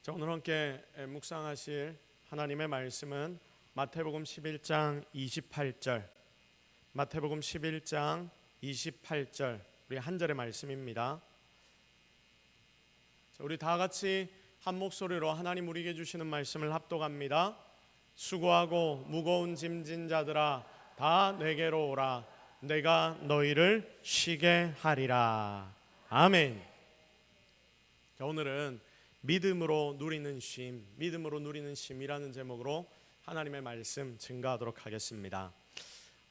자, 오늘 함께 묵상하실 하나님의 말씀은 마태복음 11장 28절, 마태복음 11장 28절, 우리 한 절의 말씀입니다. 자, 우리 다 같이 한 목소리로 하나님 우리에게 주시는 말씀을 합독합니다. 수고하고 무거운 짐진 자들아 다 내게로 오라. 내가 너희를 쉬게 하리라. 아멘. 자, 오늘은 믿음으로 누리는 쉼, 믿음으로 누리는 쉼이라는 제목으로 하나님의 말씀 증거하도록 하겠습니다.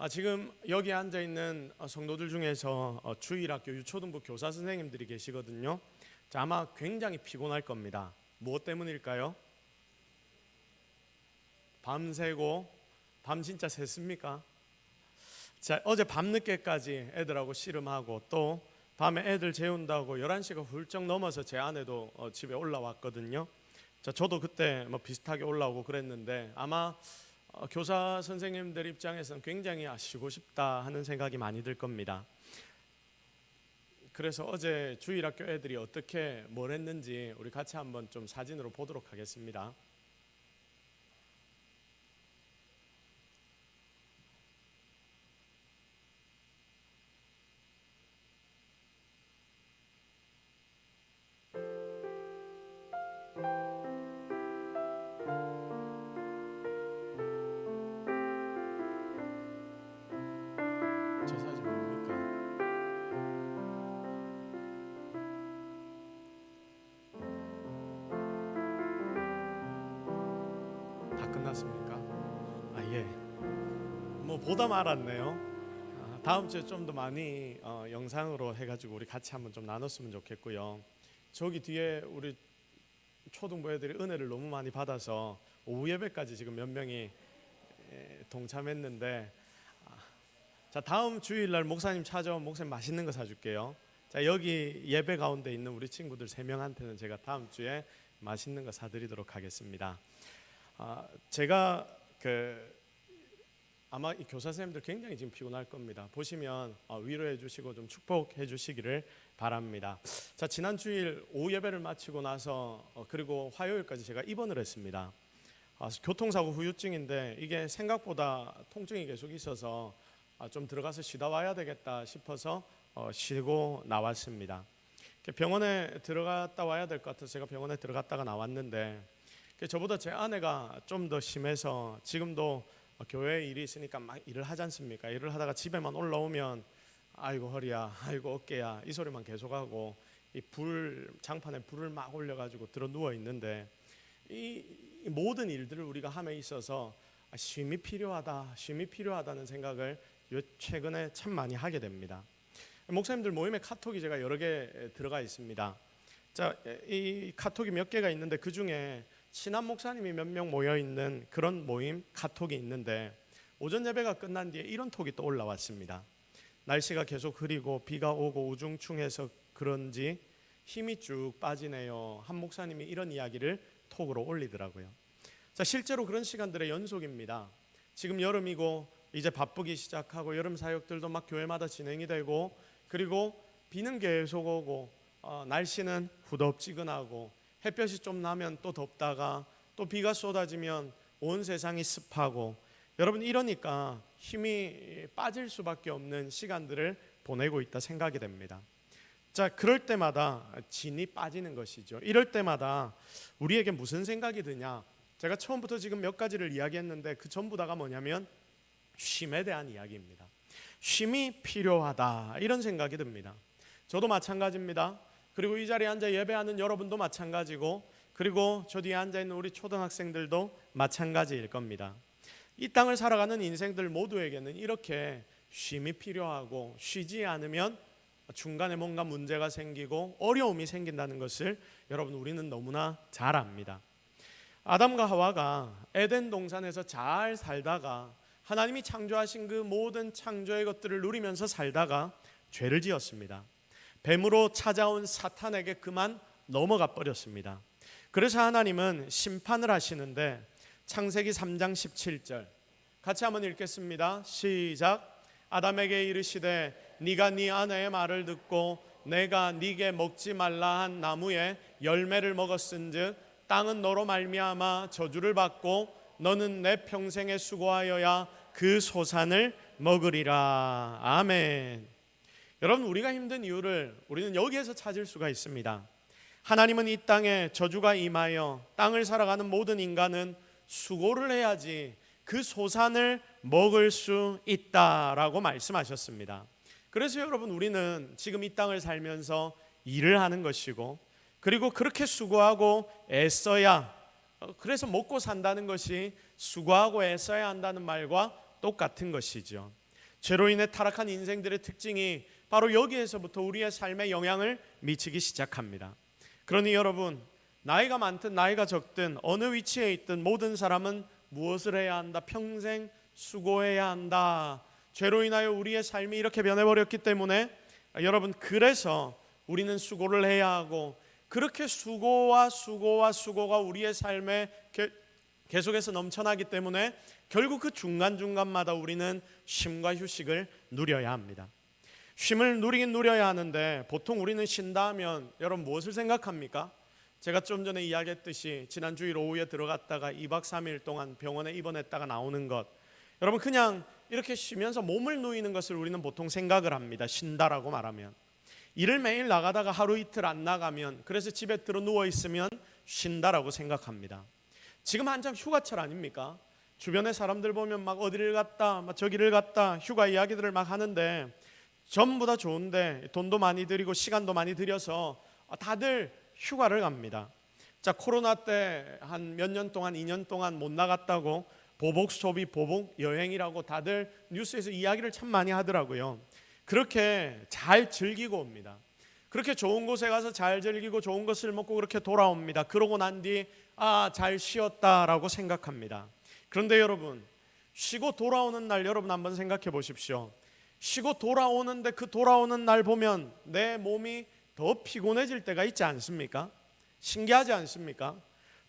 지금 여기 앉아 있는 성도들 중에서 주일학교 유초등부 교사 선생님들이 계시거든요. 자, 아마 굉장히 피곤할 겁니다. 무엇 때문일까요? 밤새고, 밤 진짜 샜습니까? 자, 어제 밤늦게까지 애들하고 씨름하고 또 밤에 애들 재운다고 11시가 훌쩍 넘어서 제 아내도 집에 올라왔거든요. 자, 저도 그때 비슷하게 올라오고 그랬는데 아마 교사 선생님들 입장에서는 굉장히 쉬고 싶다 하는 생각이 많이 들 겁니다. 그래서 어제 주일학교 애들이 어떻게 뭘 했는지 우리 같이 한번 좀 사진으로 보도록 하겠습니다. 저 사진 뭡니까? 다 끝났습니까? 예. 보다 말았네요. 다음 주에 좀 더 많이 영상으로 해가지고 우리 같이 한번 좀 나눴으면 좋겠고요. 저기 뒤에 우리 초등부 애들이 은혜를 너무 많이 받아서 오후 예배까지 지금 몇 명이 동참했는데, 자, 다음 주일날 목사님 찾아오면 목사님 맛있는 거 사줄게요. 자, 여기 예배 가운데 있는 우리 친구들 3명한테는 제가 다음 주에 맛있는 거 사드리도록 하겠습니다. 제가 아마 이 교사 선생님들 굉장히 지금 피곤할 겁니다. 보시면 위로해 주시고 좀 축복해 주시기를 바랍니다. 자, 지난 주일 오후 예배를 마치고 나서 그리고 화요일까지 제가 입원을 했습니다. 교통사고 후유증인데 이게 생각보다 통증이 계속 있어서 좀 들어가서 쉬다 와야 되겠다 싶어서 쉬고 나왔습니다. 병원에 들어갔다 와야 될 것 같아서 제가 병원에 들어갔다가 나왔는데, 저보다 제 아내가 좀 더 심해서 지금도 교회에 일이 있으니까 막 일을 하지 않습니까? 일을 하다가 집에만 올라오면 아이고 허리야, 아이고 어깨야 이 소리만 계속하고 이 장판에 불을 막 올려가지고 들어 누워 있는데, 이 모든 일들을 우리가 함에 있어서 쉼이 필요하다는 생각을 최근에 참 많이 하게 됩니다. 목사님들 모임에 카톡이 제가 여러 개 들어가 있습니다. 자, 이 카톡이 몇 개가 있는데 그 중에 신한 목사님이 몇 명 모여 있는 그런 모임 카톡이 있는데, 오전 예배가 끝난 뒤에 이런 톡이 또 올라왔습니다. 날씨가 계속 흐리고 비가 오고 우중충해서 그런지 힘이 쭉 빠지네요. 한 목사님이 이런 이야기를 톡으로 올리더라고요. 자, 실제로 그런 시간들의 연속입니다. 지금 여름이고 이제 바쁘기 시작하고 여름 사역들도 막 교회마다 진행이 되고, 그리고 비는 계속 오고 날씨는 후덥지근하고 햇볕이 좀 나면 또 덥다가 또 비가 쏟아지면 온 세상이 습하고, 여러분 이러니까 힘이 빠질 수밖에 없는 시간들을 보내고 있다 생각이 됩니다. 자, 그럴 때마다 진이 빠지는 것이죠. 이럴 때마다 우리에게 무슨 생각이 드냐? 제가 처음부터 지금 몇 가지를 이야기했는데 그 전부 다가 뭐냐면 쉼에 대한 이야기입니다. 쉼이 필요하다 이런 생각이 듭니다. 저도 마찬가지입니다. 그리고 이 자리에 앉아 예배하는 여러분도 마찬가지고, 그리고 저 뒤에 앉아있는 우리 초등학생들도 마찬가지일 겁니다. 이 땅을 살아가는 인생들 모두에게는 이렇게 쉼이 필요하고, 쉬지 않으면 중간에 뭔가 문제가 생기고 어려움이 생긴다는 것을 여러분 우리는 너무나 잘 압니다. 아담과 하와가 에덴 동산에서 잘 살다가 하나님이 창조하신 그 모든 창조의 것들을 누리면서 살다가 죄를 지었습니다. 뱀으로 찾아온 사탄에게 그만 넘어가 버렸습니다. 그래서 하나님은 심판을 하시는데, 창세기 3장 17절 같이 한번 읽겠습니다. 시작. 아담에게 이르시되 네가 네 아내의 말을 듣고 내가 네게 먹지 말라 한 나무의 열매를 먹었은즉 땅은 너로 말미암아 저주를 받고 너는 내 평생에 수고하여야 그 소산을 먹으리라. 아멘. 여러분, 우리가 힘든 이유를 우리는 여기에서 찾을 수가 있습니다. 하나님은 이 땅에 저주가 임하여 땅을 살아가는 모든 인간은 수고를 해야지 그 소산을 먹을 수 있다라고 말씀하셨습니다. 그래서 여러분, 우리는 지금 이 땅을 살면서 일을 하는 것이고, 그리고 그렇게 수고하고 애써야, 그래서 먹고 산다는 것이 수고하고 애써야 한다는 말과 똑같은 것이죠. 죄로 인해 타락한 인생들의 특징이 바로 여기에서부터 우리의 삶에 영향을 미치기 시작합니다. 그러니 여러분, 나이가 많든 나이가 적든 어느 위치에 있든 모든 사람은 무엇을 해야 한다? 평생 수고해야 한다. 죄로 인하여 우리의 삶이 이렇게 변해버렸기 때문에 여러분, 그래서 우리는 수고를 해야 하고, 그렇게 수고가 우리의 삶에 계속해서 넘쳐나기 때문에 결국 그 중간중간마다 우리는 쉼과 휴식을 누려야 합니다. 쉼을 누리긴 누려야 하는데 보통 우리는 쉰다 하면 여러분 무엇을 생각합니까? 제가 좀 전에 이야기했듯이 지난 주일 오후에 들어갔다가 2박 3일 동안 병원에 입원했다가 나오는 것, 여러분 그냥 이렇게 쉬면서 몸을 누이는 것을 우리는 보통 생각을 합니다. 쉰다라고 말하면. 일을 매일 나가다가 하루 이틀 안 나가면, 그래서 집에 들어 누워 있으면 쉰다라고 생각합니다. 지금 한창 휴가철 아닙니까? 주변에 사람들 보면 막 어디를 갔다 막 저기를 갔다 휴가 이야기들을 막 하는데 전부 다 좋은데 돈도 많이 들이고 시간도 많이 들여서 다들 휴가를 갑니다. 자, 코로나 때 한 몇 년 동안 2년 동안 못 나갔다고 보복 소비, 보복 여행이라고 다들 뉴스에서 이야기를 참 많이 하더라고요. 그렇게 잘 즐기고 옵니다. 그렇게 좋은 곳에 가서 잘 즐기고 좋은 것을 먹고 그렇게 돌아옵니다. 그러고 난 뒤 잘 쉬었다라고 생각합니다. 그런데 여러분, 쉬고 돌아오는 날 여러분 한번 생각해 보십시오. 쉬고 돌아오는데 그 돌아오는 날 보면 내 몸이 더 피곤해질 때가 있지 않습니까? 신기하지 않습니까?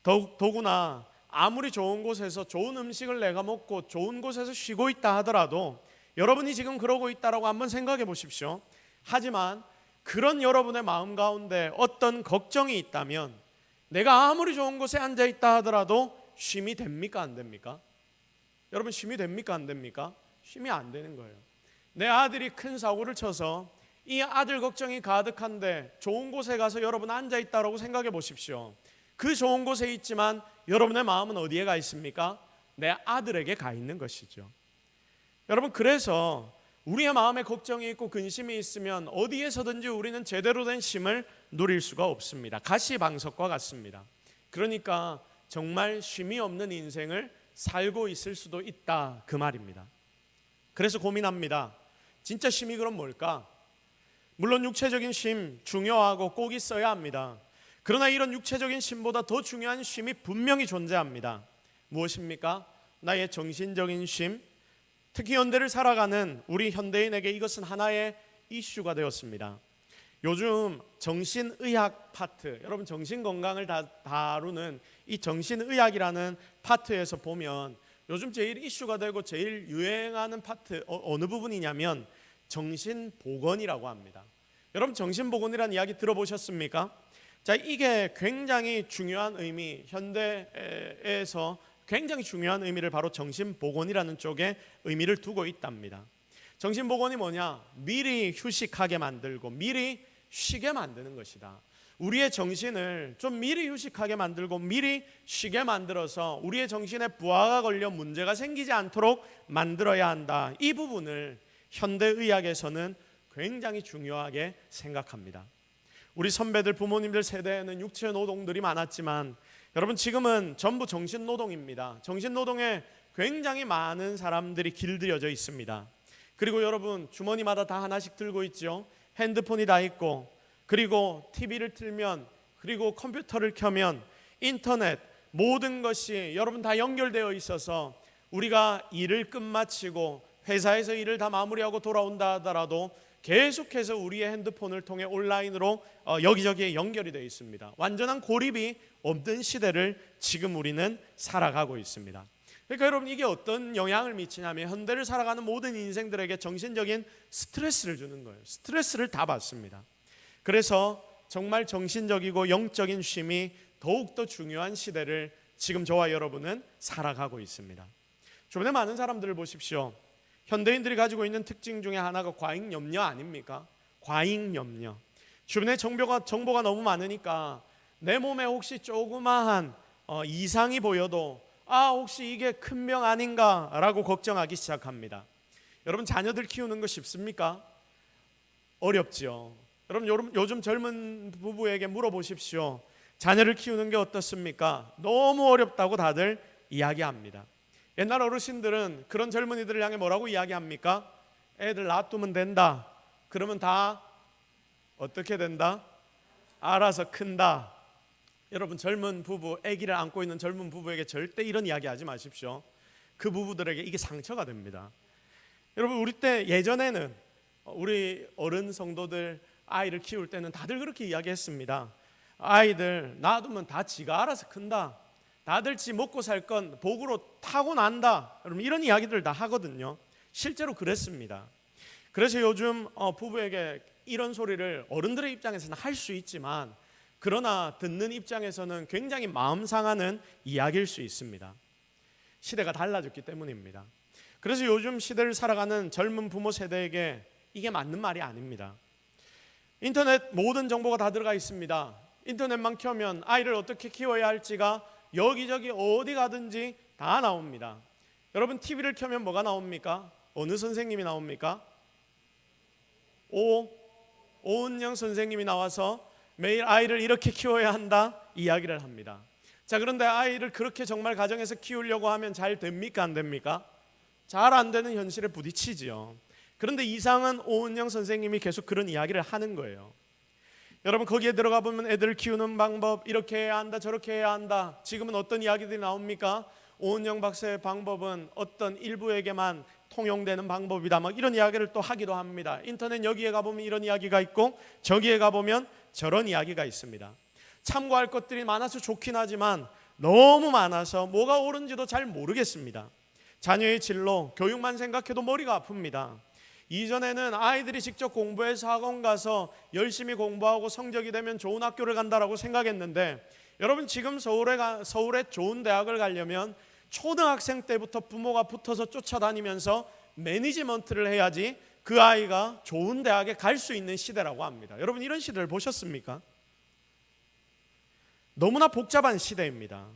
더구나 아무리 좋은 곳에서 좋은 음식을 내가 먹고 좋은 곳에서 쉬고 있다 하더라도 여러분이 지금 그러고 있다라고 한번 생각해 보십시오. 하지만 그런 여러분의 마음 가운데 어떤 걱정이 있다면 내가 아무리 좋은 곳에 앉아 있다 하더라도 쉼이 됩니까? 안 됩니까? 여러분, 쉼이 됩니까? 안 됩니까? 쉼이 안 되는 거예요. 내 아들이 큰 사고를 쳐서 이 아들 걱정이 가득한데 좋은 곳에 가서 여러분 앉아 있다라고 생각해 보십시오. 그 좋은 곳에 있지만 여러분의 마음은 어디에 가 있습니까? 내 아들에게 가 있는 것이죠. 여러분, 그래서 우리의 마음에 걱정이 있고 근심이 있으면 어디에서든지 우리는 제대로 된 쉼을 누릴 수가 없습니다. 가시방석과 같습니다. 그러니까 정말 쉼이 없는 인생을 살고 있을 수도 있다, 그 말입니다. 그래서 고민합니다. 진짜 쉼이 그럼 뭘까? 물론 육체적인 쉼 중요하고 꼭 있어야 합니다. 그러나 이런 육체적인 쉼보다 더 중요한 쉼이 분명히 존재합니다. 무엇입니까? 나의 정신적인 쉼. 특히 현대를 살아가는 우리 현대인에게 이것은 하나의 이슈가 되었습니다. 요즘 정신의학 파트, 여러분 정신건강을 다루는 이 정신의학이라는 파트에서 보면 요즘 제일 이슈가 되고 제일 유행하는 파트 어느 부분이냐면 정신보건이라고 합니다. 여러분, 정신보건이라는 이야기 들어보셨습니까? 자, 이게 굉장히 중요한 의미, 현대에서 굉장히 중요한 의미를 바로 정신보건이라는 쪽에 의미를 두고 있답니다. 정신보건이 뭐냐? 미리 휴식하게 만들고 미리 쉬게 만드는 것이다. 우리의 정신을 좀 미리 휴식하게 만들고 미리 쉬게 만들어서 우리의 정신에 부하가 걸려 문제가 생기지 않도록 만들어야 한다. 이 부분을 현대의학에서는 굉장히 중요하게 생각합니다. 우리 선배들, 부모님들 세대에는 육체 노동들이 많았지만 여러분, 지금은 전부 정신노동입니다. 정신노동에 굉장히 많은 사람들이 길들여져 있습니다. 그리고 여러분, 주머니마다 다 하나씩 들고 있죠. 핸드폰이 다 있고, 그리고 TV를 틀면, 그리고 컴퓨터를 켜면 인터넷, 모든 것이 여러분 다 연결되어 있어서 우리가 일을 끝마치고 회사에서 일을 다 마무리하고 돌아온다 하더라도 계속해서 우리의 핸드폰을 통해 온라인으로 여기저기에 연결이 되어 있습니다. 완전한 고립이 없는 시대를 지금 우리는 살아가고 있습니다. 그러니까 여러분, 이게 어떤 영향을 미치냐면 현대를 살아가는 모든 인생들에게 정신적인 스트레스를 주는 거예요. 스트레스를 다 받습니다. 그래서 정말 정신적이고 영적인 쉼이 더욱더 중요한 시대를 지금 저와 여러분은 살아가고 있습니다. 주변에 많은 사람들을 보십시오. 현대인들이 가지고 있는 특징 중에 하나가 과잉 염려 아닙니까? 과잉 염려. 주변에 정보가 너무 많으니까 내 몸에 혹시 조그마한 이상이 보여도 혹시 이게 큰 병 아닌가라고 걱정하기 시작합니다. 여러분, 자녀들 키우는 거 쉽습니까? 어렵죠. 여러분, 요즘 젊은 부부에게 물어보십시오. 자녀를 키우는 게 어떻습니까? 너무 어렵다고 다들 이야기합니다. 옛날 어르신들은 그런 젊은이들을 향해 뭐라고 이야기합니까? 애들 놔두면 된다. 그러면 다 어떻게 된다? 알아서 큰다. 여러분, 젊은 부부, 아기를 안고 있는 젊은 부부에게 절대 이런 이야기 하지 마십시오. 그 부부들에게 이게 상처가 됩니다. 여러분, 우리 때 예전에는 우리 어른 성도들 아이를 키울 때는 다들 그렇게 이야기했습니다. 아이들 놔두면 다 지가 알아서 큰다. 다들 지 먹고 살 건 복으로 타고난다. 여러분, 이런 이야기들 다 하거든요. 실제로 그랬습니다. 그래서 요즘 부부에게 이런 소리를 어른들의 입장에서는 할 수 있지만, 그러나 듣는 입장에서는 굉장히 마음 상하는 이야기일 수 있습니다. 시대가 달라졌기 때문입니다. 그래서 요즘 시대를 살아가는 젊은 부모 세대에게 이게 맞는 말이 아닙니다. 인터넷 모든 정보가 다 들어가 있습니다. 인터넷만 켜면 아이를 어떻게 키워야 할지가 여기저기 어디 가든지 다 나옵니다. 여러분, TV를 켜면 뭐가 나옵니까? 어느 선생님이 나옵니까? 오은영 선생님이 나와서 매일 아이를 이렇게 키워야 한다 이야기를 합니다. 자, 그런데 아이를 그렇게 정말 가정에서 키우려고 하면 잘 됩니까? 안 됩니까? 잘 안 되는 현실에 부딪히지요. 그런데 이상은 오은영 선생님이 계속 그런 이야기를 하는 거예요. 여러분, 거기에 들어가 보면 애들 키우는 방법, 이렇게 해야 한다, 저렇게 해야 한다. 지금은 어떤 이야기들이 나옵니까? 오은영 박사의 방법은 어떤 일부에게만 통용되는 방법이다, 막 이런 이야기를 또 하기도 합니다. 인터넷 여기에 가보면 이런 이야기가 있고 저기에 가보면 저런 이야기가 있습니다. 참고할 것들이 많아서 좋긴 하지만 너무 많아서 뭐가 옳은지도 잘 모르겠습니다. 자녀의 진로, 교육만 생각해도 머리가 아픕니다. 이전에는 아이들이 직접 공부해서 학원 가서 열심히 공부하고 성적이 되면 좋은 학교를 간다라고 생각했는데, 여러분, 지금 서울에 좋은 대학을 가려면 초등학생 때부터 부모가 붙어서 쫓아다니면서 매니지먼트를 해야지 그 아이가 좋은 대학에 갈 수 있는 시대라고 합니다. 여러분, 이런 시대를 보셨습니까? 너무나 복잡한 시대입니다.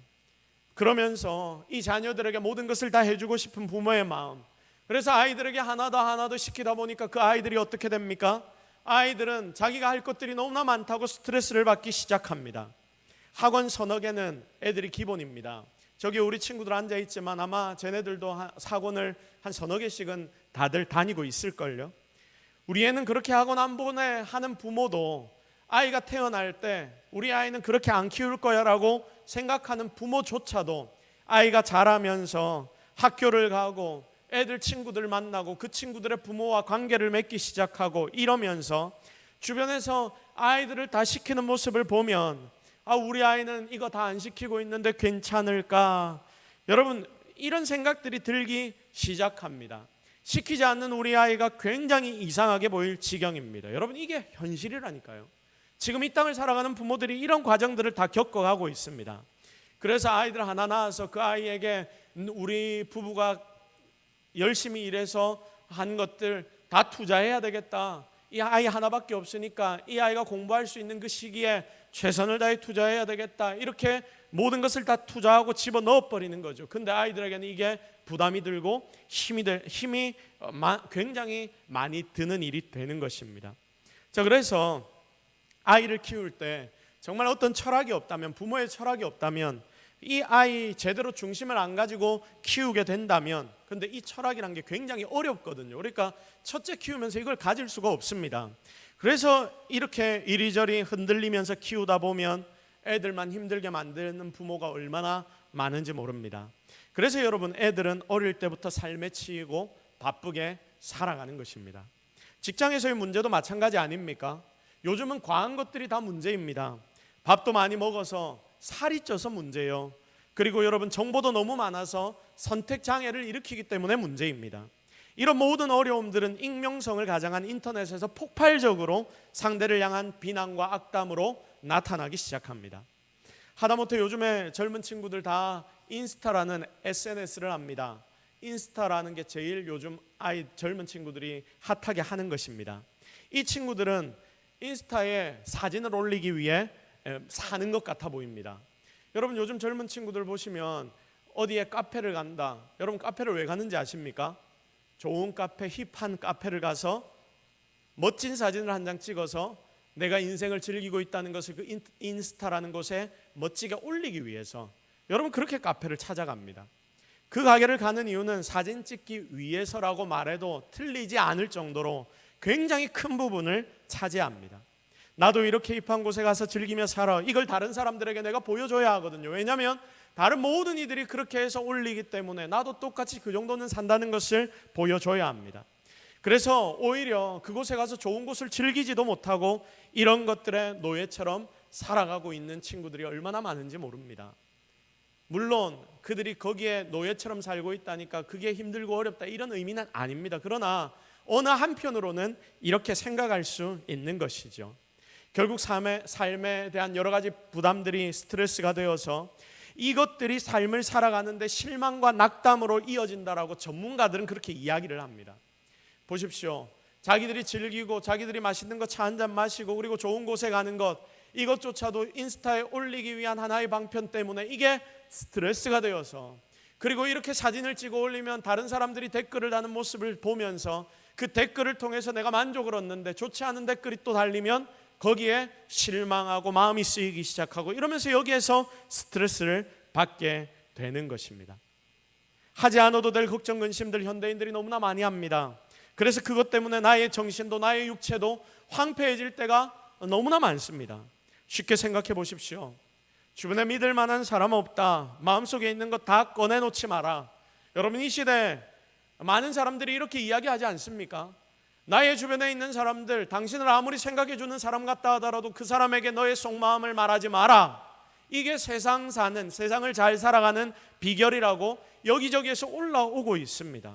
그러면서 이 자녀들에게 모든 것을 다 해주고 싶은 부모의 마음, 그래서 아이들에게 하나 더 시키다 보니까 그 아이들이 어떻게 됩니까? 아이들은 자기가 할 것들이 너무나 많다고 스트레스를 받기 시작합니다. 학원 서너 개는 애들이 기본입니다. 저기 우리 친구들 앉아있지만 아마 쟤네들도 학원을 한 서너 개씩은 다들 다니고 있을걸요. 우리 애는 그렇게 학원 안 보내 하는 부모도 아이가 태어날 때 우리 아이는 그렇게 안 키울 거야 라고 생각하는 부모조차도 아이가 자라면서 학교를 가고 애들 친구들 만나고 그 친구들의 부모와 관계를 맺기 시작하고 이러면서 주변에서 아이들을 다 시키는 모습을 보면 우리 아이는 이거 다 안 시키고 있는데 괜찮을까? 여러분, 이런 생각들이 들기 시작합니다. 시키지 않는 우리 아이가 굉장히 이상하게 보일 지경입니다. 여러분, 이게 현실이라니까요. 지금 이 땅을 살아가는 부모들이 이런 과정들을 다 겪어가고 있습니다. 그래서 아이들 하나 낳아서 그 아이에게 우리 부부가 열심히 일해서 한 것들 다 투자해야 되겠다. 이 아이 하나밖에 없으니까 이 아이가 공부할 수 있는 그 시기에 최선을 다해 투자해야 되겠다. 이렇게 모든 것을 다 투자하고 집어넣어 버리는 거죠. 근데 아이들에게는 이게 부담이 들고 힘이 굉장히 많이 드는 일이 되는 것입니다. 자, 그래서 아이를 키울 때 정말 어떤 철학이 없다면, 부모의 철학이 없다면, 이 아이 제대로 중심을 안 가지고 키우게 된다면, 근데 이 철학이란 게 굉장히 어렵거든요. 그러니까 첫째 키우면서 이걸 가질 수가 없습니다. 그래서 이렇게 이리저리 흔들리면서 키우다 보면 애들만 힘들게 만드는 부모가 얼마나 많은지 모릅니다. 그래서 여러분, 애들은 어릴 때부터 삶에 치이고 바쁘게 살아가는 것입니다. 직장에서의 문제도 마찬가지 아닙니까? 요즘은 과한 것들이 다 문제입니다. 밥도 많이 먹어서 살이 쪄서 문제요. 그리고 여러분, 정보도 너무 많아서 선택 장애를 일으키기 때문에 문제입니다. 이런 모든 어려움들은 익명성을 가장한 인터넷에서 폭발적으로 상대를 향한 비난과 악담으로 나타나기 시작합니다. 하다못해 요즘에 젊은 친구들 다 인스타라는 SNS를 합니다. 인스타라는 게 제일 요즘 젊은 친구들이 핫하게 하는 것입니다. 이 친구들은 인스타에 사진을 올리기 위해 사는 것 같아 보입니다. 여러분 요즘 젊은 친구들 보시면 어디에 카페를 간다. 여러분 카페를 왜 가는지 아십니까? 좋은 카페, 힙한 카페를 가서 멋진 사진을 한 장 찍어서 내가 인생을 즐기고 있다는 것을 그 인스타라는 곳에 멋지게 올리기 위해서 여러분 그렇게 카페를 찾아갑니다. 그 가게를 가는 이유는 사진 찍기 위해서라고 말해도 틀리지 않을 정도로 굉장히 큰 부분을 차지합니다. 나도 이렇게 힙한 곳에 가서 즐기며 살아. 이걸 다른 사람들에게 내가 보여줘야 하거든요. 왜냐하면 다른 모든 이들이 그렇게 해서 올리기 때문에 나도 똑같이 그 정도는 산다는 것을 보여줘야 합니다. 그래서 오히려 그곳에 가서 좋은 곳을 즐기지도 못하고 이런 것들의 노예처럼 살아가고 있는 친구들이 얼마나 많은지 모릅니다. 물론 그들이 거기에 노예처럼 살고 있다니까 그게 힘들고 어렵다 이런 의미는 아닙니다. 그러나 어느 한편으로는 이렇게 생각할 수 있는 것이죠. 결국 삶에 대한 여러 가지 부담들이 스트레스가 되어서 이것들이 삶을 살아가는데 실망과 낙담으로 이어진다라고 전문가들은 그렇게 이야기를 합니다. 보십시오. 자기들이 즐기고 자기들이 맛있는 거 차 한잔 마시고 그리고 좋은 곳에 가는 것 이것조차도 인스타에 올리기 위한 하나의 방편 때문에 이게 스트레스가 되어서 그리고 이렇게 사진을 찍어 올리면 다른 사람들이 댓글을 다는 모습을 보면서 그 댓글을 통해서 내가 만족을 얻는데 좋지 않은 댓글이 또 달리면 거기에 실망하고 마음이 쓰이기 시작하고 이러면서 여기에서 스트레스를 받게 되는 것입니다. 하지 않아도 될 걱정 근심들 현대인들이 너무나 많이 합니다. 그래서 그것 때문에 나의 정신도 나의 육체도 황폐해질 때가 너무나 많습니다. 쉽게 생각해 보십시오. 주변에 믿을 만한 사람 없다. 마음속에 있는 것 다 꺼내놓지 마라. 여러분 이 시대에 많은 사람들이 이렇게 이야기하지 않습니까? 나의 주변에 있는 사람들 당신을 아무리 생각해 주는 사람 같다 하더라도 그 사람에게 너의 속마음을 말하지 마라. 이게 세상을 잘 살아가는 비결이라고 여기저기에서 올라오고 있습니다.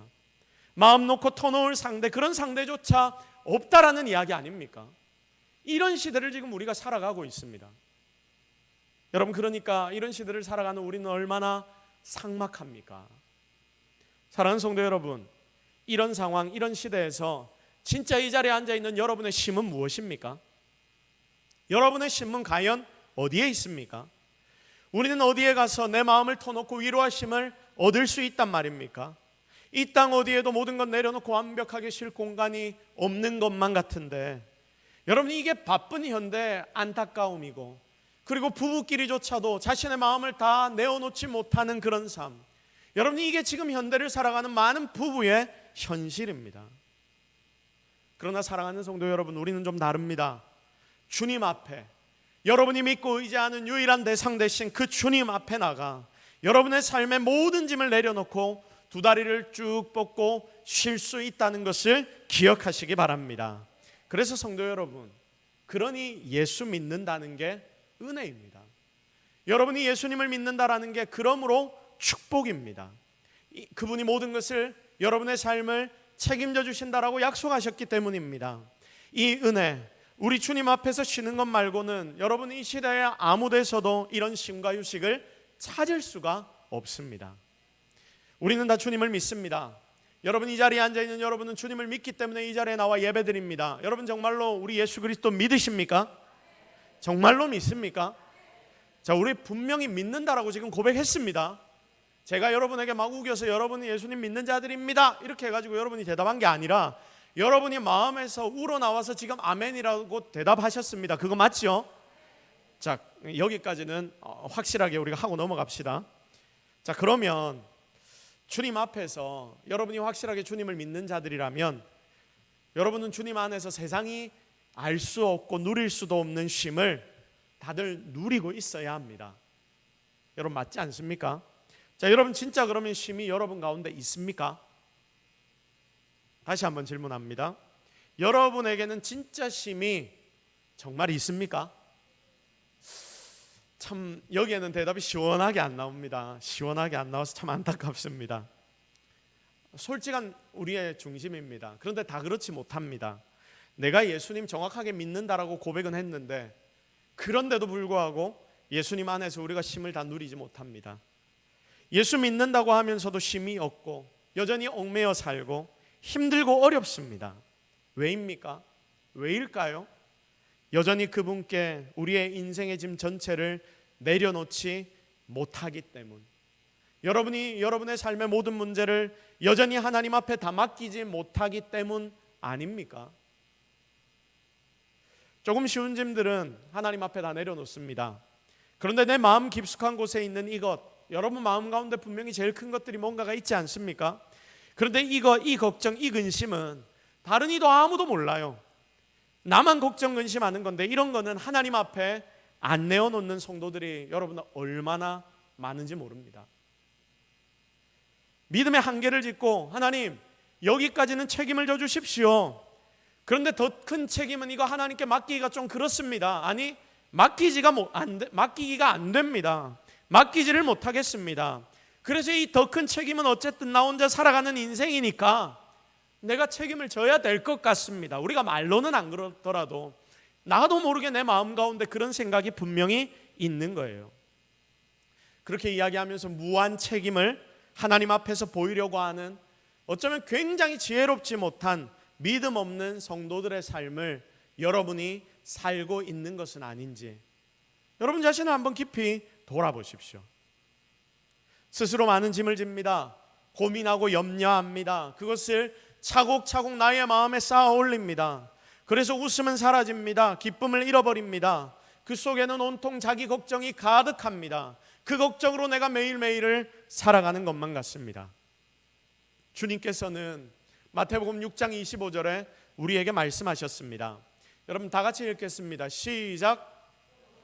마음 놓고 터놓을 상대 그런 상대조차 없다라는 이야기 아닙니까? 이런 시대를 지금 우리가 살아가고 있습니다. 여러분 그러니까 이런 시대를 살아가는 우리는 얼마나 삭막합니까? 사랑하는 성도 여러분, 이런 상황 이런 시대에서 진짜 이 자리에 앉아있는 여러분의 힘은 무엇입니까? 여러분의 힘은 과연 어디에 있습니까? 우리는 어디에 가서 내 마음을 터놓고 위로하심을 얻을 수 있단 말입니까? 이 땅 어디에도 모든 것 내려놓고 완벽하게 쉴 공간이 없는 것만 같은데 여러분 이게 바쁜 현대 안타까움이고 그리고 부부끼리조차도 자신의 마음을 다 내어놓지 못하는 그런 삶 여러분 이게 지금 현대를 살아가는 많은 부부의 현실입니다. 그러나 사랑하는 성도 여러분 우리는 좀 다릅니다. 주님 앞에 여러분이 믿고 의지하는 유일한 대상 되신 그 주님 앞에 나가 여러분의 삶의 모든 짐을 내려놓고 두 다리를 쭉 뻗고 쉴 수 있다는 것을 기억하시기 바랍니다. 그래서 성도 여러분 그러니 예수 믿는다는 게 은혜입니다. 여러분이 예수님을 믿는다라는 게 그러므로 축복입니다. 그분이 모든 것을 여러분의 삶을 책임져 주신다라고 약속하셨기 때문입니다. 이 은혜 우리 주님 앞에서 쉬는 것 말고는 여러분 이 시대에 아무 데서도 이런 쉼과 휴식을 찾을 수가 없습니다. 우리는 다 주님을 믿습니다. 여러분 이 자리에 앉아있는 여러분은 주님을 믿기 때문에 이 자리에 나와 예배드립니다. 여러분 정말로 우리 예수 그리스도 믿으십니까? 정말로 믿습니까? 자, 우리 분명히 믿는다라고 지금 고백했습니다. 제가 여러분에게 막 우겨서 여러분이 예수님 믿는 자들입니다 이렇게 해가지고 여러분이 대답한 게 아니라 여러분이 마음에서 우러나와서 지금 아멘이라고 대답하셨습니다. 그거 맞죠? 자, 여기까지는 확실하게 우리가 하고 넘어갑시다. 자, 그러면 주님 앞에서 여러분이 확실하게 주님을 믿는 자들이라면 여러분은 주님 안에서 세상이 알 수 없고 누릴 수도 없는 쉼을 다들 누리고 있어야 합니다. 여러분 맞지 않습니까? 자, 여러분 진짜 그러면 쉼이 여러분 가운데 있습니까? 다시 한번 질문합니다. 여러분에게는 진짜 쉼이 정말 있습니까? 참 여기에는 대답이 시원하게 안 나옵니다. 시원하게 안 나와서 참 안타깝습니다. 솔직한 우리의 중심입니다. 그런데 다 그렇지 못합니다. 내가 예수님 정확하게 믿는다라고 고백은 했는데 그런데도 불구하고 예수님 안에서 우리가 쉼을 다 누리지 못합니다. 예수 믿는다고 하면서도 쉼이 없고 여전히 얽매여 살고 힘들고 어렵습니다. 왜입니까? 왜일까요? 여전히 그분께 우리의 인생의 짐 전체를 내려놓지 못하기 때문. 여러분이 여러분의 삶의 모든 문제를 여전히 하나님 앞에 다 맡기지 못하기 때문 아닙니까? 조금 쉬운 짐들은 하나님 앞에 다 내려놓습니다. 그런데 내 마음 깊숙한 곳에 있는 이것, 여러분 마음 가운데 분명히 제일 큰 것들이 뭔가가 있지 않습니까? 그런데 이 걱정, 이 근심은 다른 이도 아무도 몰라요. 나만 걱정 근심하는 건데 이런 거는 하나님 앞에 안 내어놓는 성도들이 여러분 얼마나 많은지 모릅니다. 믿음의 한계를 짓고 하나님 여기까지는 책임을 져 주십시오. 그런데 더 큰 책임은 이거 하나님께 맡기기가 좀 그렇습니다. 아니 맡기기가 안 됩니다. 맡기지를 못하겠습니다. 그래서 이 더 큰 책임은 어쨌든 나 혼자 살아가는 인생이니까 내가 책임을 져야 될 것 같습니다. 우리가 말로는 안 그렇더라도 나도 모르게 내 마음 가운데 그런 생각이 분명히 있는 거예요. 그렇게 이야기하면서 무한 책임을 하나님 앞에서 보이려고 하는 어쩌면 굉장히 지혜롭지 못한 믿음 없는 성도들의 삶을 여러분이 살고 있는 것은 아닌지 여러분 자신을 한번 깊이 돌아보십시오. 스스로 많은 짐을 집니다. 고민하고 염려합니다. 그것을 차곡차곡 나의 마음에 쌓아 올립니다. 그래서 웃음은 사라집니다. 기쁨을 잃어버립니다. 그 속에는 온통 자기 걱정이 가득합니다. 그 걱정으로 내가 매일매일을 살아가는 것만 같습니다. 주님께서는 마태복음 6장 25절에 우리에게 말씀하셨습니다. 여러분 다 같이 읽겠습니다. 시작.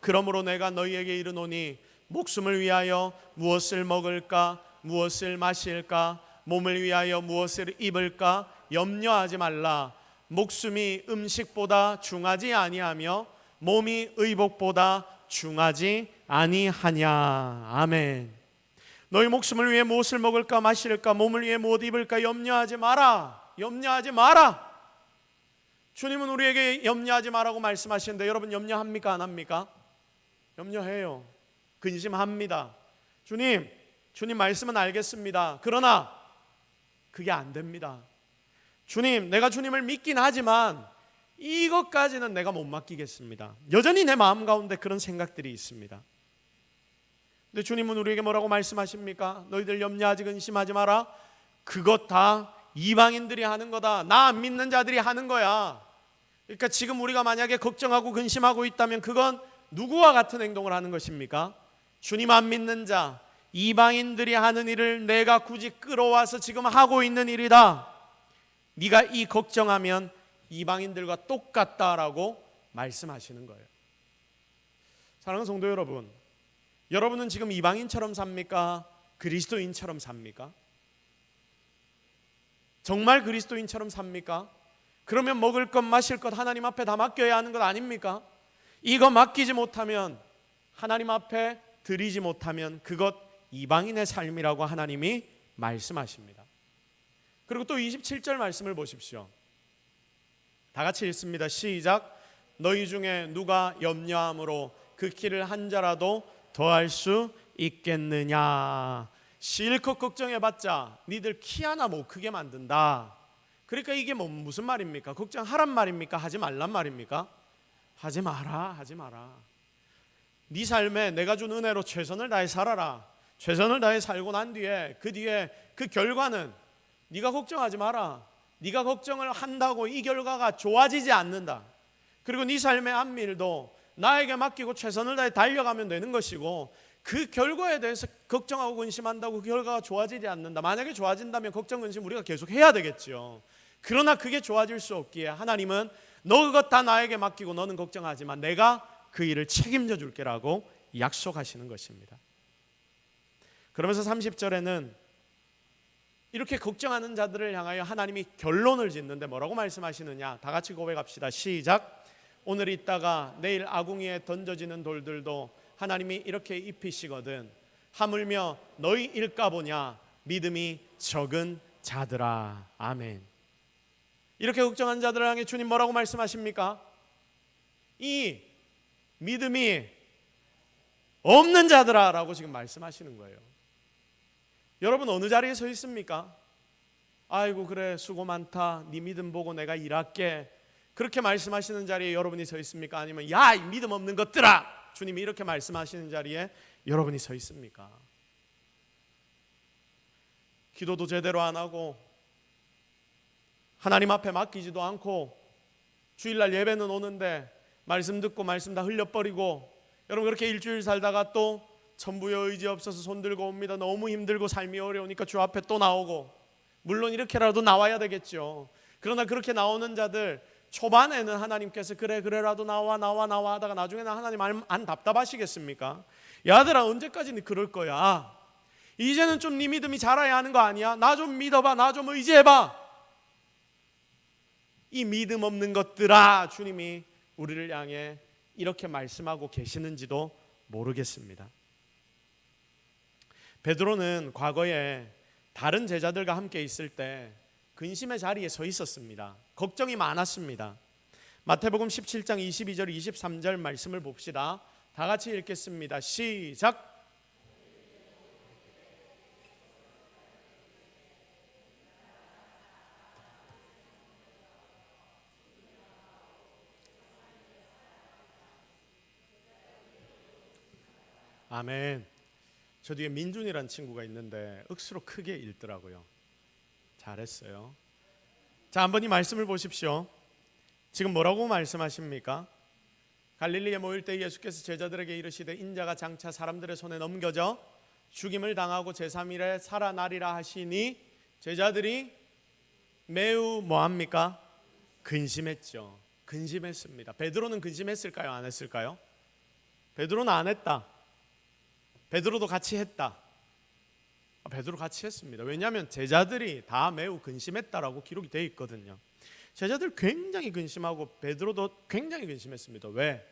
그러므로 내가 너희에게 이르노니 목숨을 위하여 무엇을 먹을까 무엇을 마실까 몸을 위하여 무엇을 입을까 염려하지 말라. 목숨이 음식보다 중하지 아니하며 몸이 의복보다 중하지 아니하냐. 아멘. 너희 목숨을 위해 무엇을 먹을까 마실까 몸을 위해 무엇 입을까 염려하지 마라. 염려하지 마라. 주님은 우리에게 염려하지 마라고 말씀하시는데 여러분 염려합니까 안 합니까? 염려해요. 근심합니다. 주님 말씀은 알겠습니다. 그러나 그게 안 됩니다. 주님, 내가 주님을 믿긴 하지만 이것까지는 내가 못 맡기겠습니다. 여전히 내 마음 가운데 그런 생각들이 있습니다. 근데 주님은 우리에게 뭐라고 말씀하십니까? 너희들 염려하지 근심하지 마라. 그것 다 이방인들이 하는 거다. 나 안 믿는 자들이 하는 거야. 그러니까 지금 우리가 만약에 걱정하고 근심하고 있다면 그건 누구와 같은 행동을 하는 것입니까? 주님 안 믿는 자, 이방인들이 하는 일을 내가 굳이 끌어와서 지금 하고 있는 일이다. 네가 이 걱정하면 이방인들과 똑같다라고 말씀하시는 거예요. 사랑하는 성도 여러분, 여러분은 지금 이방인처럼 삽니까? 그리스도인처럼 삽니까? 정말 그리스도인처럼 삽니까? 그러면 먹을 것 마실 것 하나님 앞에 다 맡겨야 하는 것 아닙니까? 이거 맡기지 못하면 하나님 앞에 드리지 못하면 그것 이방인의 삶이라고 하나님이 말씀하십니다. 그리고 또 27절 말씀을 보십시오. 다 같이 읽습니다. 시작. 너희 중에 누가 염려함으로 그 키를 한 자라도 더할 수 있겠느냐. 실컷 걱정해봤자 니들 키 하나 못 크게 만든다. 그러니까 이게 무슨 말입니까? 걱정하란 말입니까? 하지 말란 말입니까? 하지 마라. 네 삶에 내가 준 은혜로 최선을 다해 살아라. 최선을 다해 살고 난 뒤에 그 결과는 네가 걱정하지 마라. 네가 걱정을 한다고 이 결과가 좋아지지 않는다. 그리고 네 삶의 안밀도 나에게 맡기고 최선을 다해 달려가면 되는 것이고 그 결과에 대해서 걱정하고 근심한다고 그 결과가 좋아지지 않는다. 만약에 좋아진다면 걱정 근심 우리가 계속 해야 되겠죠. 그러나 그게 좋아질 수 없기에 하나님은 너 그것 다 나에게 맡기고 너는 걱정하지만 내가 그 일을 책임져 줄게라고 약속하시는 것입니다. 그러면서 30절에는 이렇게 걱정하는 자들을 향하여 하나님이 결론을 짓는데 뭐라고 말씀하시느냐. 다 같이 고백합시다. 시작. 오늘 있다가 내일 아궁이에 던져지는 돌들도 하나님이 이렇게 입히시거든 하물며 너희 일까보냐 믿음이 적은 자들아. 아멘. 이렇게 걱정한 자들을 향해 주님 뭐라고 말씀하십니까? 이 믿음이 없는 자들아 라고 지금 말씀하시는 거예요. 여러분 어느 자리에 서 있습니까? 아이고 그래 수고 많다, 네 믿음 보고 내가 일할게, 그렇게 말씀하시는 자리에 여러분이 서 있습니까? 아니면 야 이 믿음 없는 것들아, 주님이 이렇게 말씀하시는 자리에 여러분이 서 있습니까? 기도도 제대로 안 하고 하나님 앞에 맡기지도 않고 주일날 예배는 오는데 말씀 듣고 말씀 다 흘려버리고, 여러분 그렇게 일주일 살다가 또 천부여 의지 없어서 손들고 옵니다. 너무 힘들고 삶이 어려우니까 주 앞에 또 나오고, 물론 이렇게라도 나와야 되겠죠. 그러나 그렇게 나오는 자들 초반에는 하나님께서 그래라도 나와 하다가 나중에는 하나님 안 답답하시겠습니까? 야들아 언제까지 그럴 거야? 이제는 좀 네 믿음이 자라야 하는 거 아니야? 나 좀 믿어봐, 나 좀 의지해봐. 이 믿음 없는 것들아, 주님이 우리를 향해 이렇게 말씀하고 계시는지도 모르겠습니다. 베드로는 과거에 다른 제자들과 함께 있을 때 근심의 자리에 서 있었습니다. 걱정이 많았습니다. 마태복음 17장 22절 23절 말씀을 봅시다. 다 같이 읽겠습니다. 시작. 아멘. 저 뒤에 민준이란 친구가 있는데 억수로 크게 읽더라고요. 잘했어요. 자, 한번 이 말씀을 보십시오. 지금 뭐라고 말씀하십니까? 갈릴리에 모일 때 예수께서 제자들에게 이르시되 인자가 장차 사람들의 손에 넘겨져 죽임을 당하고 제3일에 살아나리라 하시니 제자들이 매우 뭐합니까? 근심했죠. 근심했습니다. 베드로는 근심했을까요? 안 했을까요? 베드로는 안 했다. 베드로도 같이 했다. 베드로 같이 했습니다. 왜냐하면 제자들이 다 매우 근심했다라고 기록이 되어 있거든요. 제자들 굉장히 근심하고 베드로도 굉장히 근심했습니다. 왜?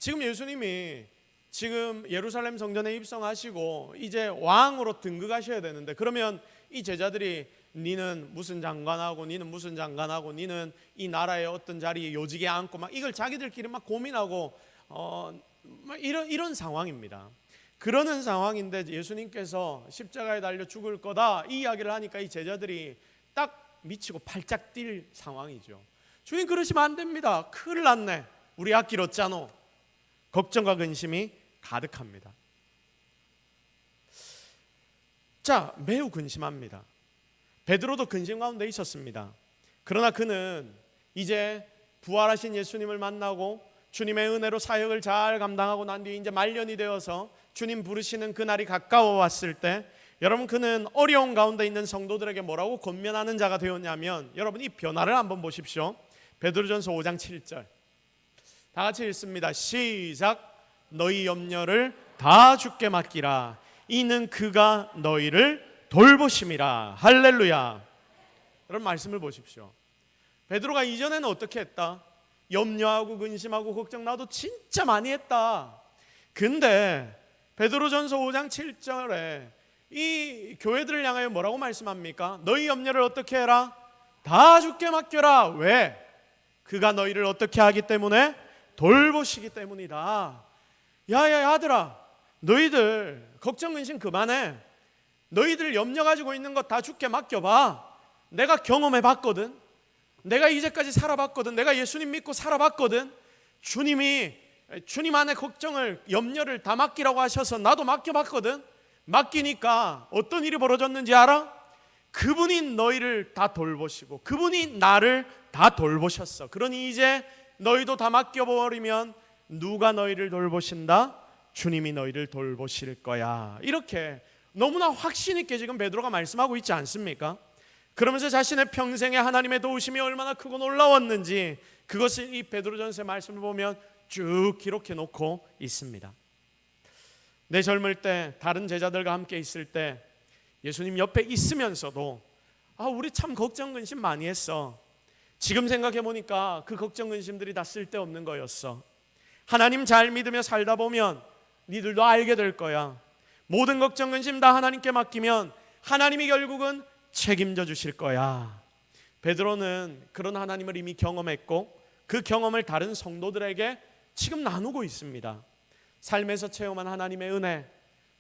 지금 예수님이 지금 예루살렘 성전에 입성하시고 이제 왕으로 등극하셔야 되는데, 그러면 이 제자들이 니는 무슨 장관하고 니는 무슨 장관하고 니는 이 나라의 어떤 자리에 요직에 앉고 막 이걸 자기들끼리 막 고민하고 막 이런 상황입니다. 그러는 상황인데 예수님께서 십자가에 달려 죽을 거다 이 이야기를 하니까 이 제자들이 딱 미치고 팔짝 뛸 상황이죠. 주님 그러시면 안 됩니다. 큰일 났네. 우리 앞길 얻잖아. 걱정과 근심이 가득합니다. 자, 매우 근심합니다. 베드로도 근심 가운데 있었습니다. 그러나 그는 이제 부활하신 예수님을 만나고 주님의 은혜로 사역을 잘 감당하고 난 뒤에 이제 말년이 되어서 주님 부르시는 그날이 가까워 왔을 때, 여러분 그는 어려운 가운데 있는 성도들에게 뭐라고 권면하는 자가 되었냐면, 여러분 이 변화를 한번 보십시오. 베드로전서 5장 7절 다 같이 읽습니다. 시작. 너희 염려를 다 주께 맡기라. 이는 그가 너희를 돌보심이라. 할렐루야. 여러분 말씀을 보십시오. 베드로가 이전에는 어떻게 했다? 염려하고 근심하고 걱정 나도 진짜 많이 했다. 근데 베드로전서 5장 7절에 이 교회들을 향하여 뭐라고 말씀합니까? 너희 염려를 어떻게 해라? 다 주께 맡겨라. 왜? 그가 너희를 어떻게 하기 때문에? 돌보시기 때문이다. 야야 아들아, 너희들 걱정 근심 그만해. 너희들 염려 가지고 있는 것 다 주께 맡겨봐. 내가 경험해 봤거든. 내가 이제까지 살아봤거든. 내가 예수님 믿고 살아봤거든. 주님이 주님 안에 걱정을 염려를 다 맡기라고 하셔서 나도 맡겨봤거든. 맡기니까 어떤 일이 벌어졌는지 알아? 그분이 너희를 다 돌보시고 그분이 나를 다 돌보셨어. 그러니 이제 너희도 다 맡겨버리면 누가 너희를 돌보신다? 주님이 너희를 돌보실 거야. 이렇게 너무나 확신 있게 지금 베드로가 말씀하고 있지 않습니까? 그러면서 자신의 평생에 하나님의 도우심이 얼마나 크고 놀라웠는지 그것을 이 베드로전서의 말씀을 보면 쭉 기록해 놓고 있습니다. 내 젊을 때 다른 제자들과 함께 있을 때 예수님 옆에 있으면서도 우리 참 걱정 근심 많이 했어. 지금 생각해 보니까 그 걱정 근심들이 다 쓸데없는 거였어. 하나님 잘 믿으며 살다 보면 니들도 알게 될 거야. 모든 걱정 근심 다 하나님께 맡기면 하나님이 결국은 책임져 주실 거야. 베드로는 그런 하나님을 이미 경험했고 그 경험을 다른 성도들에게 지금 나누고 있습니다. 삶에서 체험한 하나님의 은혜,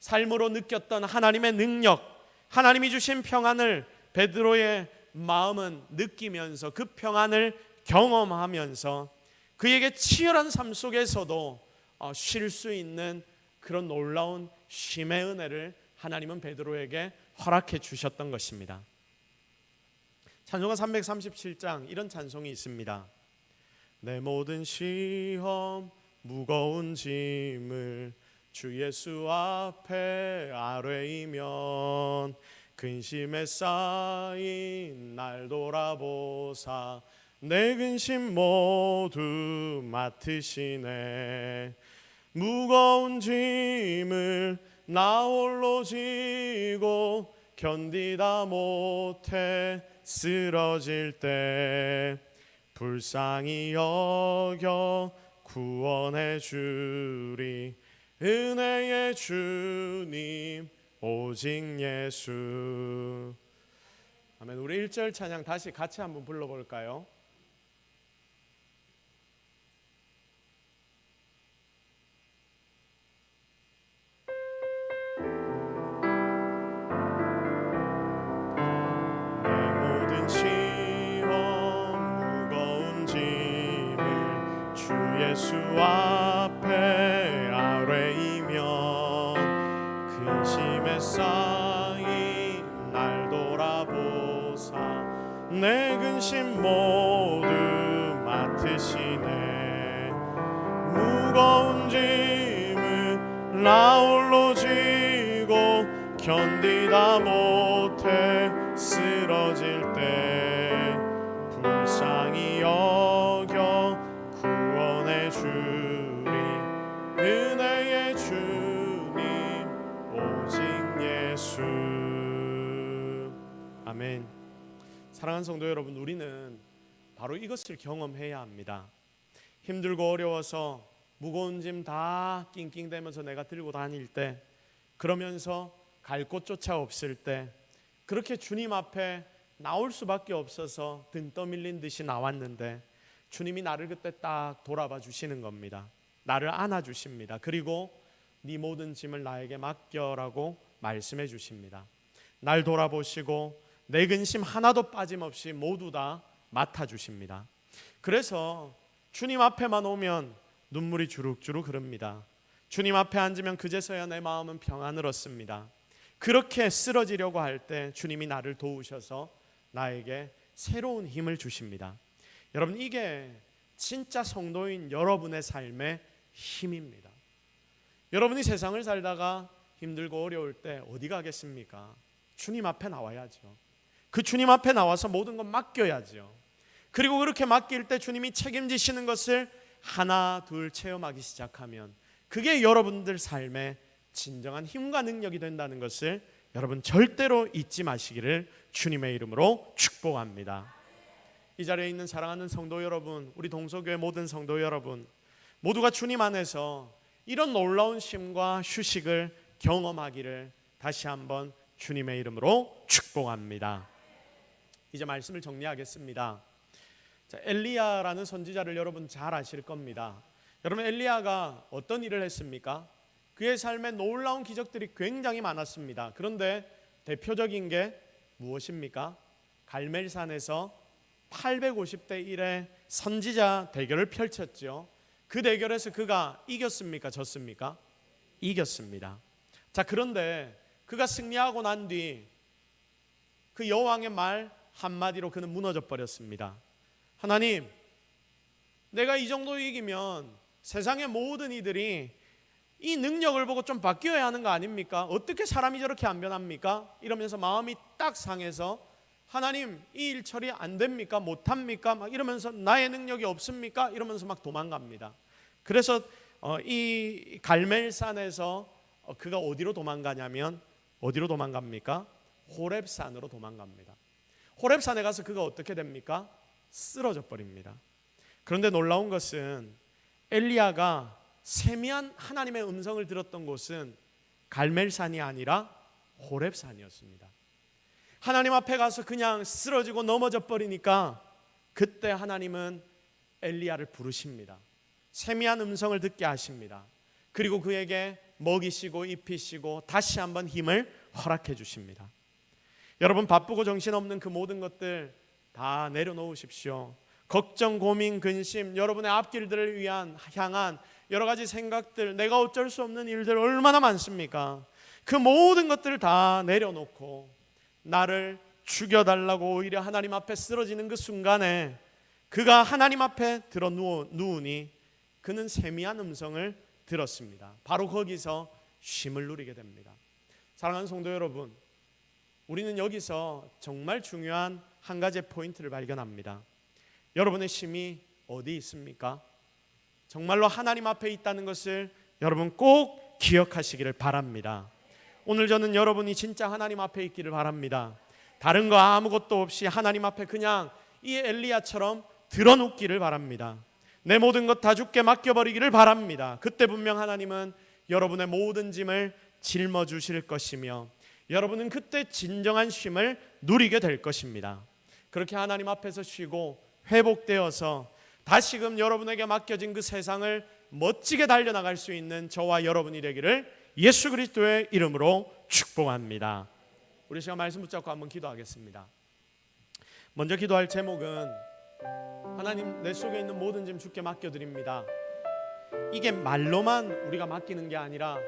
삶으로 느꼈던 하나님의 능력, 하나님이 주신 평안을 베드로의 마음은 느끼면서 그 평안을 경험하면서 그에게 치열한 삶 속에서도 쉴 수 있는 그런 놀라운 쉼의 은혜를 하나님은 베드로에게 허락해 주셨던 것입니다. 찬송가 337장 이런 찬송이 있습니다. 내 모든 시험 무거운 짐을 주 예수 앞에 아뢰이면 근심에 쌓인 날 돌아보사 내 근심 모두 맡으시네. 무거운 짐을 나 홀로 지고 견디다 못해 쓰러질 때 불쌍히 여겨 구원해 주리 은혜의 주님 오직 예수. 아멘. 우리 1절 찬양 다시 같이 한번 불러볼까요? 예수 앞에 아뢰이면 근심에 쌓인 날 돌아보사 내 근심 모두 맡으시네. 무거운 짐을 나 홀로 지고 견디다 못해 쓰러질 때 불쌍히 여겨 구원해 주리 은혜의 주님 오직 예수. 아멘. 사랑하는 성도 여러분, 우리는 바로 이것을 경험해야 합니다. 힘들고 어려워서 무거운 짐 다 낑낑대면서 내가 들고 다닐 때, 그러면서 갈 곳조차 없을 때, 그렇게 주님 앞에 나올 수밖에 없어서 등 떠밀린 듯이 나왔는데 주님이 나를 그때 딱 돌아봐 주시는 겁니다. 나를 안아주십니다. 그리고 네 모든 짐을 나에게 맡겨라고 말씀해 주십니다. 날 돌아보시고 내 근심 하나도 빠짐없이 모두 다 맡아주십니다. 그래서 주님 앞에만 오면 눈물이 주룩주룩 흐릅니다. 주님 앞에 앉으면 그제서야 내 마음은 평안을 얻습니다. 그렇게 쓰러지려고 할 때 주님이 나를 도우셔서 나에게 새로운 힘을 주십니다. 여러분, 이게 진짜 성도인 여러분의 삶의 힘입니다. 여러분이 세상을 살다가 힘들고 어려울 때 어디 가겠습니까? 주님 앞에 나와야죠. 그 주님 앞에 나와서 모든 건 맡겨야죠. 그리고 그렇게 맡길 때 주님이 책임지시는 것을 하나 둘 체험하기 시작하면 그게 여러분들 삶의 진정한 힘과 능력이 된다는 것을 여러분 절대로 잊지 마시기를 주님의 이름으로 축복합니다. 이 자리에 있는 사랑하는 성도 여러분, 우리 동서교회 모든 성도 여러분, 모두가 주님 안에서 이런 놀라운 쉼과 휴식을 경험하기를 다시 한번 주님의 이름으로 축복합니다. 이제 말씀을 정리하겠습니다. 자, 엘리야라는 선지자를 여러분 잘 아실 겁니다. 여러분, 엘리야가 어떤 일을 했습니까? 그의 삶에 놀라운 기적들이 굉장히 많았습니다. 그런데 대표적인 게 무엇입니까? 갈멜산에서 850대 1의 선지자 대결을 펼쳤죠. 그 대결에서 그가 이겼습니까? 졌습니까? 이겼습니다. 자, 그런데 그가 승리하고 난 뒤 그 여왕의 말 한마디로 그는 무너져 버렸습니다. 하나님, 내가 이 정도 이기면 세상의 모든 이들이 이 능력을 보고 좀 바뀌어야 하는 거 아닙니까? 어떻게 사람이 저렇게 안 변합니까? 이러면서 마음이 딱 상해서 하나님, 이 일 처리 안 됩니까? 못합니까? 막 이러면서 나의 능력이 없습니까? 이러면서 막 도망갑니다. 그래서 이 갈멜산에서 그가 어디로 도망가냐면 어디로 도망갑니까? 호렙산으로 도망갑니다. 호렙산에 가서 그가 어떻게 됩니까? 쓰러져 버립니다. 그런데 놀라운 것은 엘리야가 세미한 하나님의 음성을 들었던 곳은 갈멜산이 아니라 호렙산이었습니다. 하나님 앞에 가서 그냥 쓰러지고 넘어져 버리니까 그때 하나님은 엘리야를 부르십니다. 세미한 음성을 듣게 하십니다. 그리고 그에게 먹이시고 입히시고 다시 한번 힘을 허락해 주십니다. 여러분, 바쁘고 정신없는 그 모든 것들 다 내려놓으십시오. 걱정, 고민, 근심, 여러분의 앞길들을 향한 여러 가지 생각들, 내가 어쩔 수 없는 일들 얼마나 많습니까? 그 모든 것들을 다 내려놓고 나를 죽여달라고 오히려 하나님 앞에 쓰러지는 그 순간에 그가 하나님 앞에 들어 누우니 그는 세미한 음성을 들었습니다. 바로 거기서 쉼을 누리게 됩니다. 사랑하는 성도 여러분, 우리는 여기서 정말 중요한 한 가지 포인트를 발견합니다. 여러분의 쉼이 어디 있습니까? 정말로 하나님 앞에 있다는 것을 여러분 꼭 기억하시기를 바랍니다. 오늘 저는 여러분이 진짜 하나님 앞에 있기를 바랍니다. 다른 거 아무것도 없이 하나님 앞에 그냥 이 엘리야처럼 드러눕기를 바랍니다. 내 모든 것 다 주께 맡겨버리기를 바랍니다. 그때 분명 하나님은 여러분의 모든 짐을 짊어주실 것이며 여러분은 그때 진정한 쉼을 누리게 될 것입니다. 그렇게 하나님 앞에서 쉬고 회복되어서 다시금 여러분에게 맡겨진 그 세상을 멋지게 달려나갈 수 있는 저와 여러분이 되기를 예수 그리스도의 이름으로 축복합니다. 우리 시간 말씀 붙잡고 한번 기도하겠습니다. 먼저 기도할 제목은 하나님, 내 속에 있는 모든 짐 주께 맡겨드립니다. 이게 말로만 우리가 맡기는 게 아니라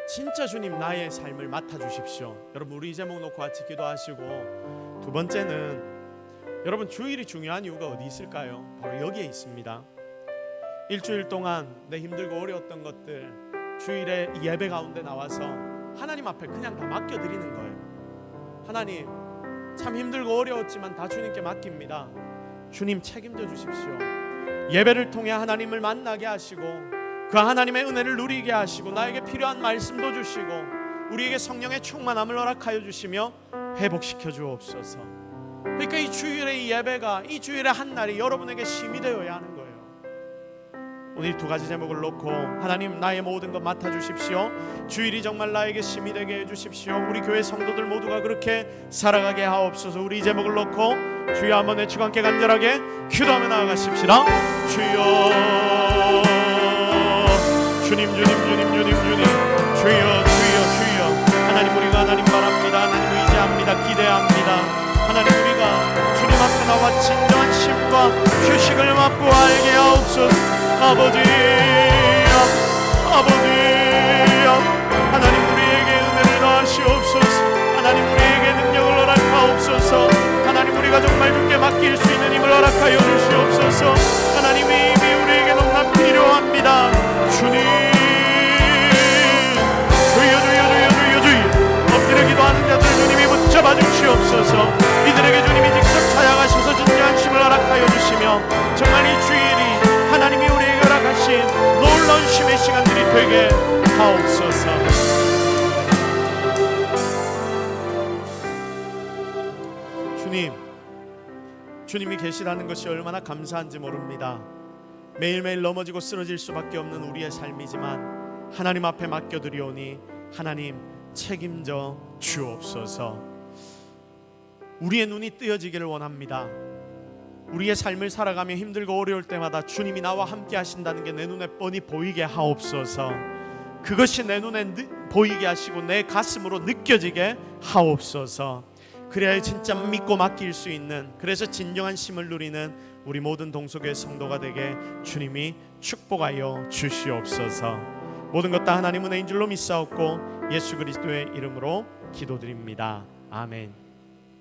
진짜 주님 나의 삶을 맡아주십시오. 여러분, 우리 이 제목 놓고 같이 기도하시고, 두 번째는 여러분, 주일이 중요한 이유가 어디 있을까요? 바로 여기에 있습니다. 일주일 동안 내 힘들고 어려웠던 것들 주일에 예배 가운데 나와서 하나님 앞에 그냥 다 맡겨드리는 거예요. 하나님, 참 힘들고 어려웠지만 다 주님께 맡깁니다. 주님 책임져 주십시오. 예배를 통해 하나님을 만나게 하시고 그 하나님의 은혜를 누리게 하시고 나에게 필요한 말씀도 주시고 우리에게 성령의 충만함을 허락하여 주시며 회복시켜 주옵소서. 그러니까 이 주일의 이 예배가, 이 주일의 한 날이 여러분에게 쉼이 되어야 하는 거예요. 오늘 두 가지 제목을 놓고 하나님, 나의 모든 것 맡아주십시오. 주일이 정말 나에게 쉼이 되게 해주십시오. 우리 교회 성도들 모두가 그렇게 살아가게 하옵소서. 우리 이 제목을 놓고 주여 한번 외치고 함께 간절하게 기도하며 나아가십시다. 주여, 주님, 주님, 주님, 주님, 주님, 주여, 주여, 주여. 하나님, 우리가 하나님 바랍니다. 하나님 의지합니다. 기대합니다. 하나님, 우리가 주님 앞에 나와 진정한 쉼과 휴식을 맛보 알게 하옵소서. 아버지여, 아버지여, 하나님 우리에게 은혜를 더하시옵소서. 하나님 우리에게 능력을 허락하옵소서. 하나님, 우리가 정말 주께 맡길 수 있는 힘을 허락하여 주시옵소서. 하나님의 힘이 우리에게 너무나 필요합니다. 주님, 주여, 주여, 주여, 주여, 주여. 엎드려 기도하는 자들 주님이 붙잡아 주시옵소서. 이들에게 주님이 직접 찾아가셔서 진정한 쉼을 허락하여 주시며 정말 이 주일이 하나님이 우리에게 허락하신 놀라운 쉼의 시간들이 되게 하옵소서. 주님, 주님이 계시다는 것이 얼마나 감사한지 모릅니다. 매일매일 넘어지고 쓰러질 수밖에 없는 우리의 삶이지만 하나님 앞에 맡겨드리오니 하나님 책임져 주옵소서. 우리의 눈이 뜨여지기를 원합니다. 우리의 삶을 살아가며 힘들고 어려울 때마다 주님이 나와 함께 하신다는 게 내 눈에 뻔히 보이게 하옵소서. 그것이 내 눈에 보이게 하시고 내 가슴으로 느껴지게 하옵소서. 그래야 진짜 믿고 맡길 수 있는, 그래서 진정한 쉼을 누리는 우리 모든 동서교회 성도가 되게 주님이 축복하여 주시옵소서. 모든 것 다 하나님 은혜인 줄로 믿사옵고 예수 그리스도의 이름으로 기도드립니다. 아멘.